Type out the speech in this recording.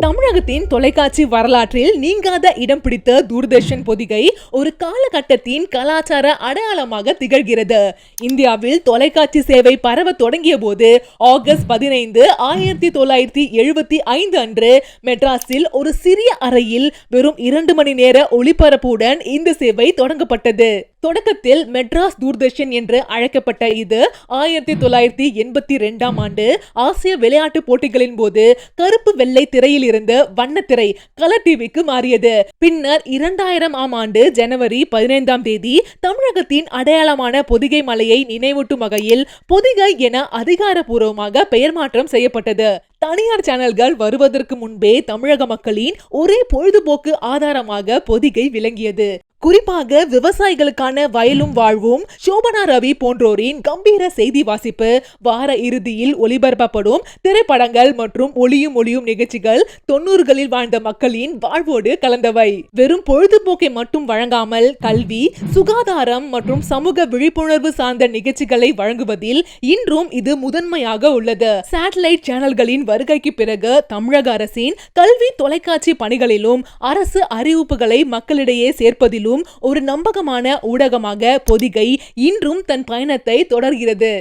தமிழகத்தின் தொலைக்காட்சி வரலாற்றில் நீங்காத இடம் பிடித்த தூர்தர்ஷன் பொதிகை ஒரு காலகட்டத்தின் கலாச்சார அடையாளமாக திகழ்கிறது. இந்தியாவில் தொலைக்காட்சி சேவை பரவ தொடங்கிய போது ஆகஸ்ட் 15, 1975 அன்று மெட்ராஸில் ஒரு சிறிய அறையில் வெறும் 2 மணி நேர ஒளிபரப்புடன் இந்த சேவை தொடங்கப்பட்டது. தொடக்கத்தில் மெட்ராஸ் தூர்தர்ஷன் என்று அழைக்கப்பட்ட இது 1982 ஆண்டு ஆசிய விளையாட்டு போட்டிகளின் போது கருப்பு வெள்ளை திரையில் இருந்து வண்ணத்திரை கலர் டிவிக்கு மாறியது. பின்னர் 2000 ஆண்டு ஜனவரி 15 தமிழகத்தின் அடையாளமான பொதிகை மலையை நினைவூட்டும் வகையில் பொதிகை என அதிகாரப்பூர்வமாக பெயர் மாற்றம் செய்யப்பட்டது. தனியார் சேனல்கள் வருவதற்கு முன்பே தமிழக மக்களின் ஒரே பொழுதுபோக்கு ஆதாரமாக பொதிகை விளங்கியது. குறிப்பாக விவசாயிகளுக்கான வயலும் வாழ்வும், சோபனா ரவி போன்றோரின் கம்பீர செய்தி வாசிப்பு, வார இறுதியில் ஒளிபரப்பப்படும் திரைப்படங்கள் மற்றும் ஒளியும் நிகழ்ச்சிகள் 90களில் வாழ்ந்த மக்களின் வாழ்வோடு கலந்தவை. வெறும் பொழுதுபோக்கை மட்டும் வழங்காமல் கல்வி, சுகாதாரம் மற்றும் சமூக விழிப்புணர்வு சார்ந்த நிகழ்ச்சிகளை வழங்குவதில் இன்றும் இது முதன்மையாக உள்ளது. சேட்டலைட் சேனல்களின் வருகைக்கு பிறகு தமிழக அரசின் கல்வி தொலைக்காட்சி பணிகளிலும் அரசு அறிவிப்புகளை மக்களிடையே சேர்ப்பதிலும் ஒரு நம்பகமான ஊடகமாக பொதிகை இன்றும் தன் பயணத்தை தொடர்கிறது.